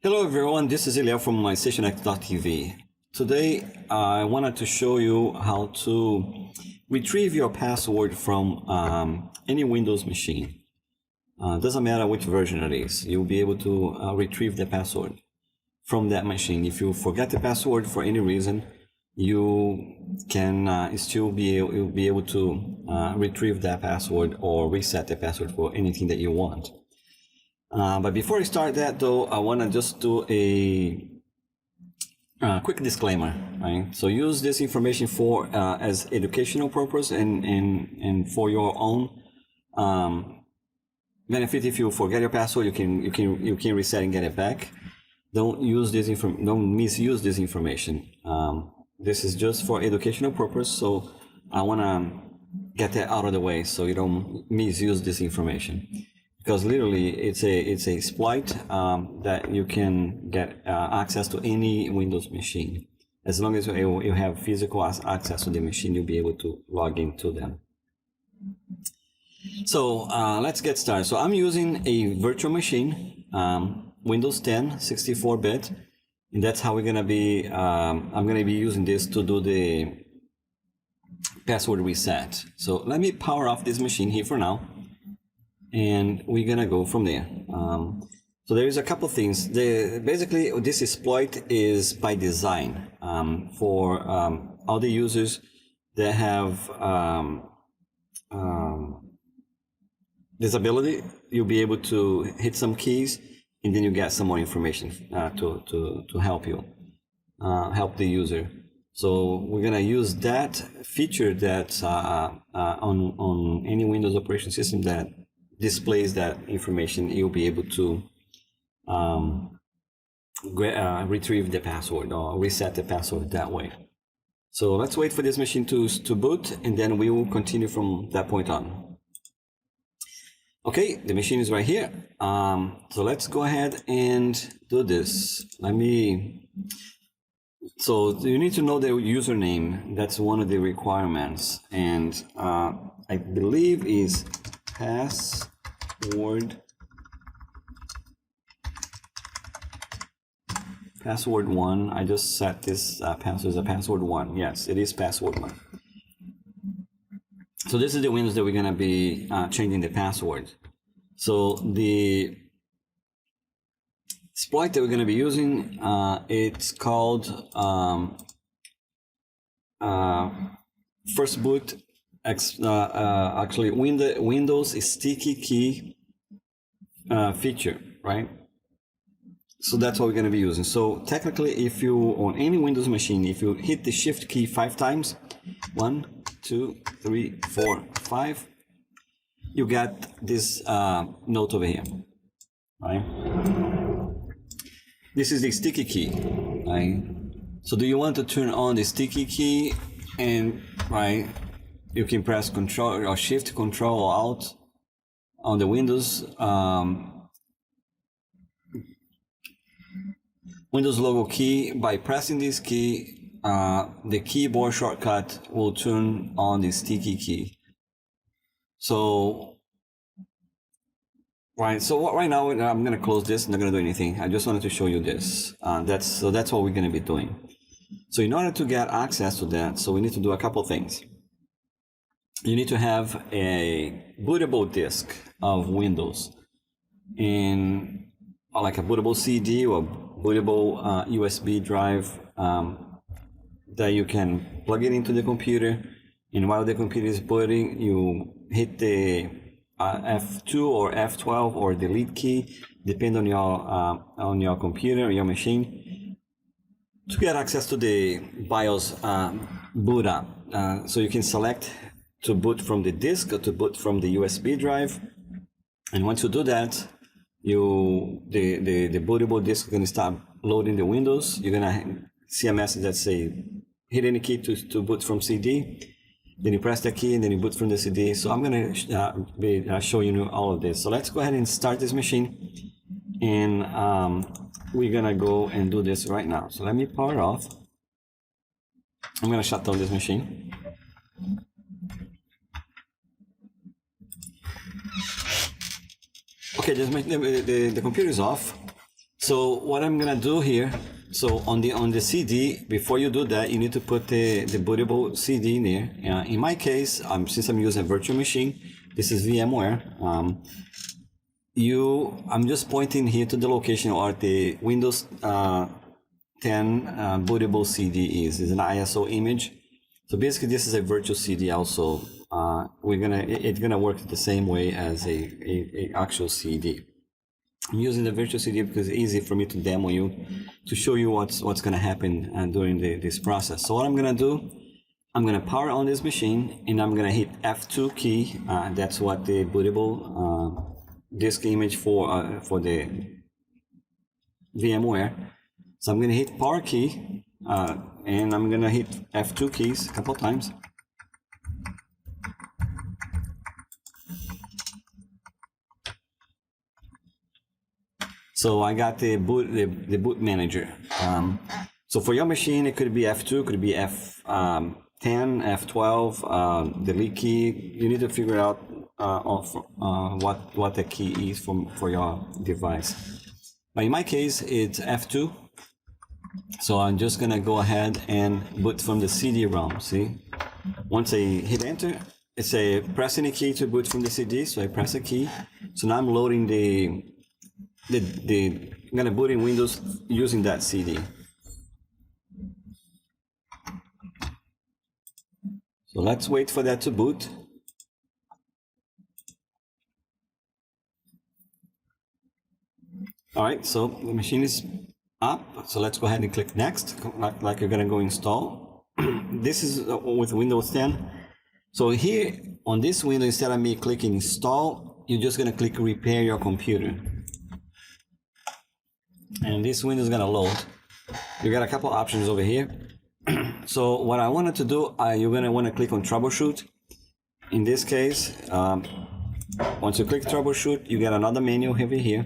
Hello everyone, this is Ilya from mystationx.tv. Today I wanted to show you how to retrieve your password from any Windows machine. Doesn't matter which version it is, you'll be able to retrieve the password from that machine. If you forget the password for any reason, you can still be able to retrieve that password or reset the password for anything that you want. But before I start that though, I want to just do a quick disclaimer, right? So use this information for as educational purpose and for your own benefit. If you forget your password, you can reset and get it back. Don't misuse this information. This is just for educational purpose, so I want to get that out of the way so you don't misuse this information. Because literally it's a exploit that you can get access to any Windows machine. As long as you have physical access to the machine, you'll be able to log into them. So let's get started. So I'm using a virtual machine, Windows 10 64-bit, and that's how we're gonna be. I'm gonna be using this to do the password reset. So let me power off this machine here for now, and we're gonna go from there. So there is a couple things. Basically, this exploit is by design for all the users that have disability. You'll be able to hit some keys, and then you get some more information to help you, help the user. So we're gonna use that feature that's on any Windows operation system that displays that information. You'll be able to retrieve the password or reset the password that way. So let's wait for this machine to boot, and then we will continue from that point on. Okay, the machine is right here. So let's go ahead and do this. So you need to know the username. That's one of the requirements, and I believe is password 1. I just set this password as a password 1. Yes, it is password 1. So this is the Windows that we're gonna be changing the password. So the exploit that we're gonna be using, it's called first boot. Actually, Windows sticky key feature, right? So that's what we're going to be using. So technically, if you on any Windows machine, if you hit the Shift key 5 times, 1, 2, 3, 4, 5, you get this note over here, right? This is the sticky key, right? So do you want to turn on the sticky key, and right? You can press Control or Shift, Control or Alt on the Windows Windows logo key. By pressing this key, the keyboard shortcut will turn on the sticky key. So right now I'm going to close this. I'm not going to do anything. I just wanted to show you this. That's what we're going to be doing. So in order to get access to that, so we need to do a couple things. You need to have a bootable disk of Windows, and like a bootable CD or bootable USB drive that you can plug it into the computer. And while the computer is booting, you hit the F2 or F12 or delete key, depending on your computer, your machine, to get access to the BIOS boot up. So you can select to boot from the disk or to boot from the USB drive, and once you do that, the bootable disk is going to start loading the Windows. You're going to see a message that say hit any key to boot from CD. Then you press the key and then you boot from the CD. So I'm going to be showing you all of this. So let's go ahead and start this machine, and we're going to go and do this right now. So let me power off. I'm going to shut down this machine. Okay, the computer is off. So what I'm gonna do here, so on the CD, before you do that, you need to put the bootable CD in there. In my case, since I'm using a virtual machine, this is VMware. I'm just pointing here to the location where the Windows 10 bootable CD is. It's an ISO image. So basically, this is a virtual CD. Also, it's gonna work the same way as a actual CD. I'm using the virtual CD because it's easy for me to demo you, to show you what's going to happen during this process. So what I'm going to do, I'm going to power on this machine and I'm going to hit F2 key. That's what the bootable disk image for the VMware. So I'm going to hit power key and I'm going to hit F2 keys a couple of times. So I got the boot manager. So for your machine, it could be F2, could be F10, F12, delete key. You need to figure out what the key is for your device. But in my case, it's F2. So I'm just gonna go ahead and boot from the CD-ROM. See, once I hit enter, it's a press any key to boot from the CD. So I press a key. So now I'm loading I'm gonna boot in Windows using that CD. So let's wait for that to boot. All right, so the machine is up. So let's go ahead and click next, like you're gonna go install. This is with Windows 10. So here on this window, instead of me clicking install, you're just gonna click repair your computer. And this window is gonna load. You got a couple options over here. So what I wanted to do, you're gonna want to click on troubleshoot. In this case, once you click troubleshoot, you get another menu over here.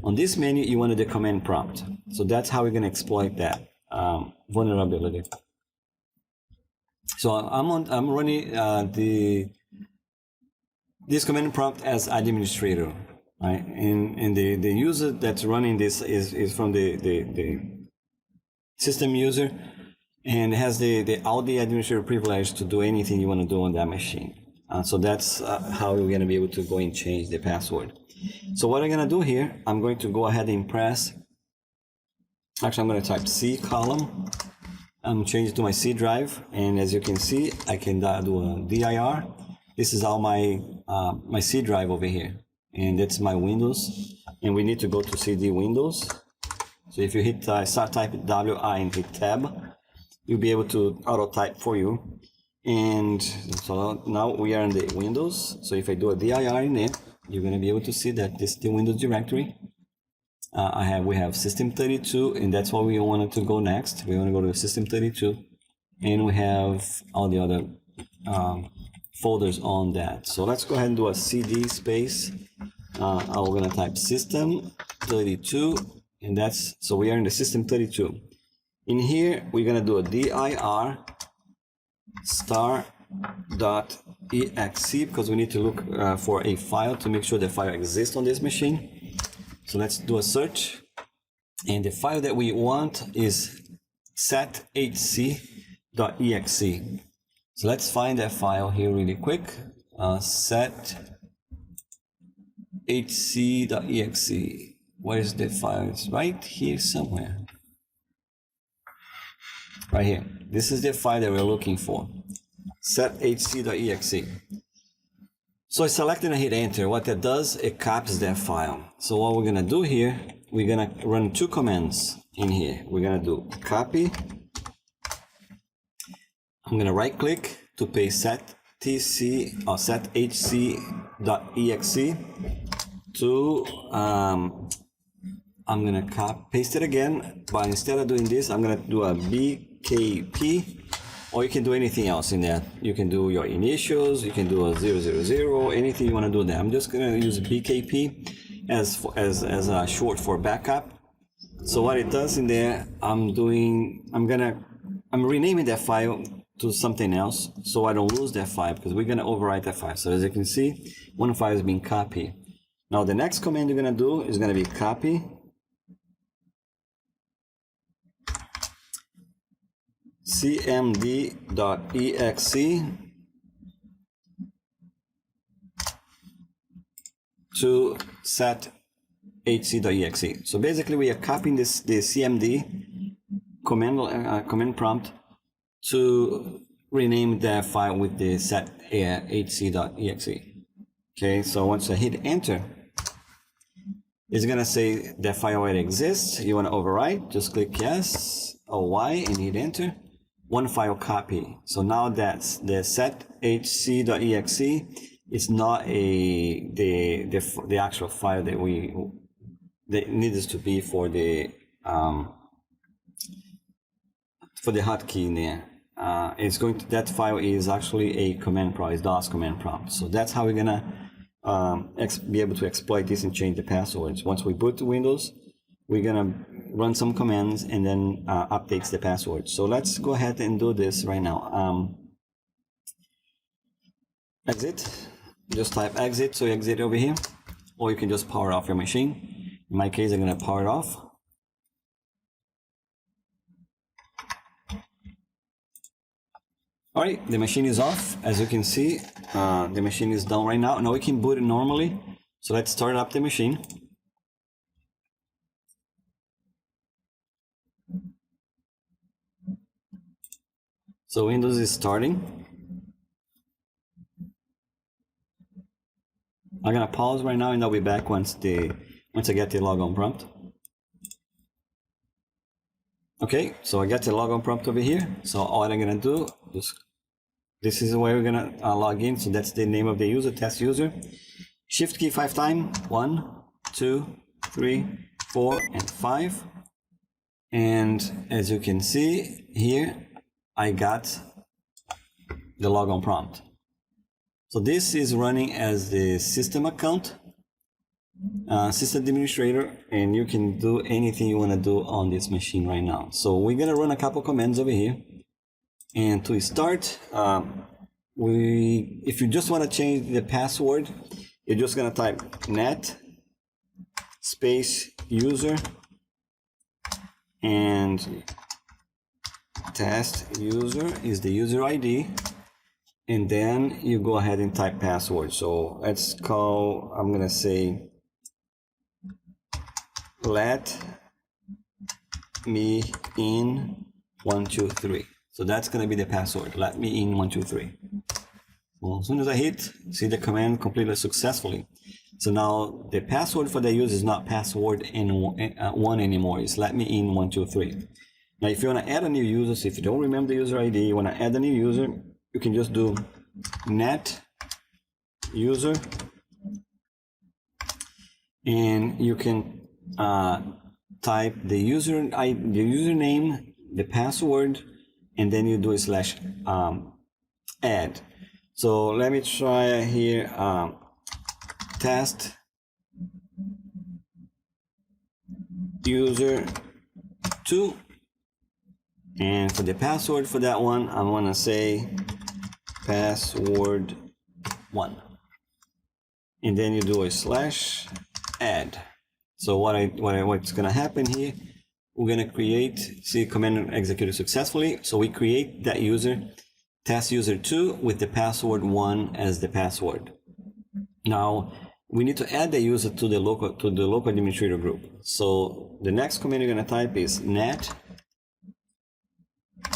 On this menu, you wanted the command prompt. So that's how we're gonna exploit that vulnerability. So I'm running this command prompt as administrator. Right? And the user that's running this is from the system user and has all the administrator privilege to do anything you want to do on that machine. So that's how we're going to be able to go and change the password. So what I'm going to do here, I'm going to go ahead and press, actually I'm going to type C column. I'm changing to my C drive, and as you can see, I can do a dir. This is all my my C drive over here. And that's my Windows, and we need to go to CD Windows. So if you hit start typing WI and hit tab, you'll be able to auto type for you. And so now we are in the Windows. So if I do a dir in it, you're going to be able to see that this is the Windows directory. We have System32, and that's what we wanted to go next. We want to go to System32, and we have all the other folders on that. So let's go ahead and do a CD space. I'm gonna type System32, and that's, so we are in the System32. In here, we're gonna do a dir star.exe because we need to look for a file to make sure the file exists on this machine. So let's do a search, and the file that we want is sethc.exe. So let's find that file here really quick. Sethc.exe. Where is the file? It's right here somewhere. Right here. This is the file that we're looking for. Sethc.exe. So I select and I hit enter. What that does, it copies that file. So what we're gonna do here, we're gonna run two commands in here. We're gonna do copy. I'm gonna right click to paste sethc or sethc.exe to I'm gonna paste it again, but instead of doing this, I'm gonna do a BKP, or you can do anything else in there. You can do your initials, you can do a 000, anything you want to do there. I'm just gonna use BKP as a short for backup. So what it does in there, I'm renaming that file to something else so I don't lose that file, because we're gonna overwrite that file. So as you can see, one file is being copied. Now the next command you're gonna do is gonna be copy cmd.exe to set hc.exe. So basically we are copying the cmd command prompt to rename the file with the set hc.exe. Okay, so once I hit enter, it's gonna say that file already exists. You want to overwrite, just click yes or Y and hit enter. One file copy. So now that's the set hc.exe. It's not the actual file that needs to be for the hotkey in there. That file is actually a command prompt, it's DOS command prompt. So that's how we're gonna be able to exploit this and change the passwords. Once we boot Windows, we're gonna run some commands and then updates the password. So let's go ahead and do this right now. Exit, just type exit, so you exit over here, or you can just power off your machine. In my case, I'm gonna power it off. All right, the machine is off. As you can see, the machine is down right now. Now we can boot it normally. So let's start up the machine. So Windows is starting. I'm gonna pause right now and I'll be back once I get the logon prompt. Okay, so I got the logon prompt over here. So all I'm gonna do is, this is where we're gonna log in. So that's the name of the user, test user. Shift key 5 times, 1, 2, 3, 4, and 5. And as you can see here, I got the logon prompt. So this is running as the system account, system administrator, and you can do anything you want to do on this machine right now. So we're gonna run a couple commands over here. And to start, if you just want to change the password, you're just gonna type net space user and test user is the user ID, and then you go ahead and type password. So let's call, I'm gonna say let me in 123. So that's gonna be the password, let me in 123. Well, as soon as I hit, see the command completed successfully. So now the password for the user is not password one anymore, it's let me in 123. Now if you want to add a new user, so if you don't remember the user ID, you want to add a new user, you can just do net user, and you can type the username, the password, and then you do a slash add. So let me try here, test user 2, and for the password for that one, I'm gonna say password 1, and then you do a slash add. So what's gonna happen here, we're gonna create, see command executed successfully. So we create that user, test user 2 with the password 1 as the password. Now we need to add the user to the local administrator group. So the next command you're gonna type is net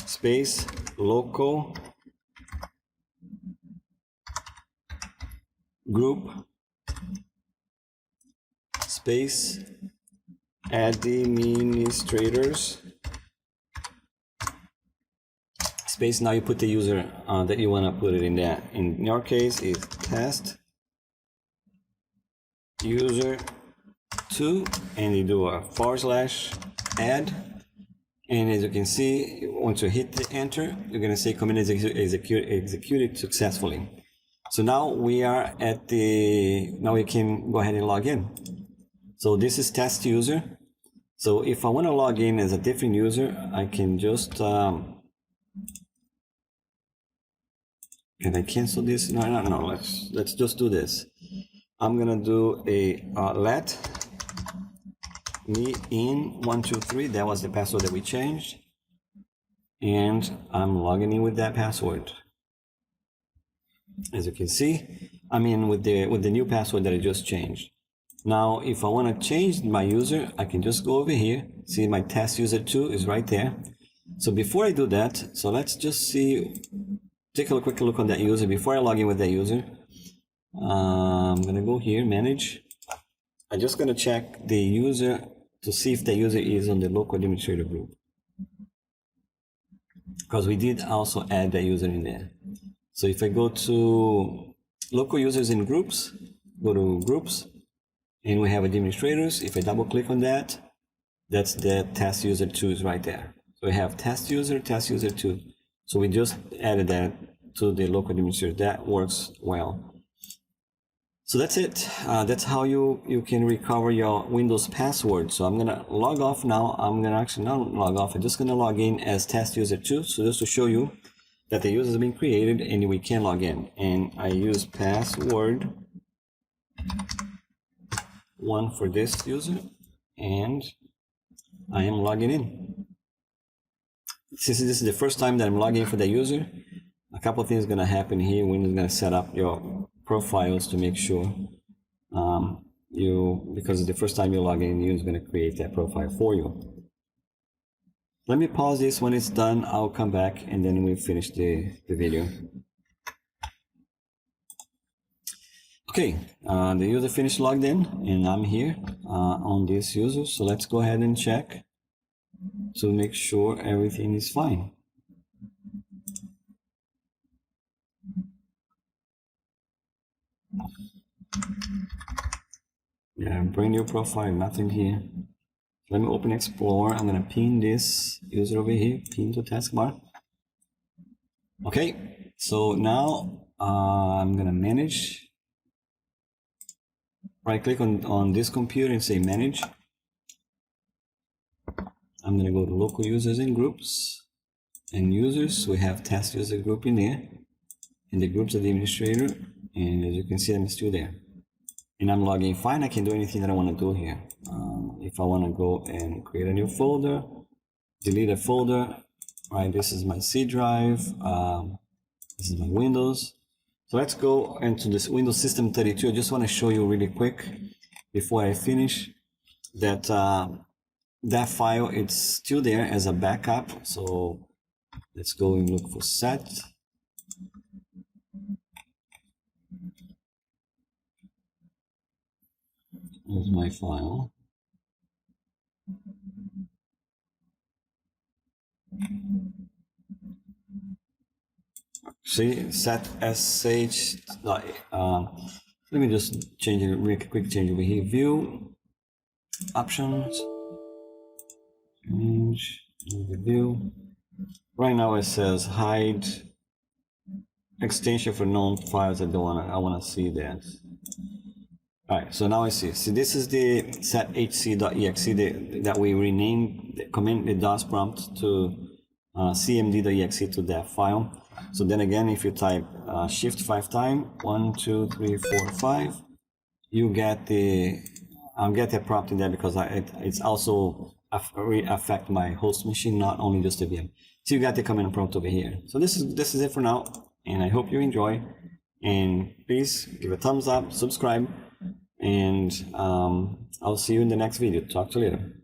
space local group space administrators space. Now you put the user that you want to put it in there. In your case is test user 2, and you do a / add. And as you can see, once you hit the enter, you're going to say command executed successfully. So now we are at now we can go ahead and log in. So this is test user. So if I want to log in as a different user, I can just, can I cancel this? No, let's just do this. I'm going to do a let me in 123. That was the password that we changed. and I'm logging in with that password. As you can see, I'm in with the new password that I just changed. Now, if I want to change my user, I can just go over here. See, my test user 2 is right there. So before I do that, so let's just take a quick look on that user before I log in with that user. I'm gonna go here, manage. I'm just gonna check the user to see if the user is on the local administrator group, because we did also add the user in there. So if I go to local users in groups, go to groups, and we have administrators. If I double click on that, that's the test user 2 is right there. So we have test user 2. So we just added that to the local administrator. That works well. So that's it. That's how you can recover your Windows password. So I'm gonna log off now. I'm gonna actually not log off. I'm just gonna log in as test user 2. So just to show you that the user has been created and we can log in. And I use password 1 for this user, and I am logging in. Since this is the first time that I'm logging in for the user, a couple of things are going to happen here. Windows is going to set up your profiles to make sure because it's the first time you log in, Windows is going to create that profile for you. Let me pause this. When it's done, I'll come back and then we'll finish the video. Okay, the user finished logged in, and I'm here on this user. So let's go ahead and check to make sure everything is fine. Yeah, brand new profile, nothing here. Let me open Explorer. I'm gonna pin this user over here, pin to taskbar. Okay, so now I'm gonna manage. Right click on this computer and say manage. I'm going to go to local users and groups and users. We have test user group in there, and the groups of the administrator, and as you can see, I'm still there. And I'm logging fine. I can do anything that I want to do here. If I want to go and create a new folder, delete a folder, right? This is my C drive. This is my Windows. So let's go into this Windows System 32. I just want to show you really quick before I finish that that file, it's still there as a backup. So let's go and look for set. Here's my file. See, set sh. Let me just change it, make a quick change over here. View, options, change the view. Right now it says hide extension for known files. I want to see that. All right, so now I see. See, this is the sethc.exe that we renamed the command, the DOS prompt to cmd.exe to that file. So then again, if you type shift 5 times, 1, 2, 3, 4, 5, you get the I'll get the prompt in there because it's also affect my host machine, not only just the VM. So you got the command prompt over here. So this is it for now, and I hope you enjoy. And please give a thumbs up, subscribe, and I'll see you in the next video. Talk to you later.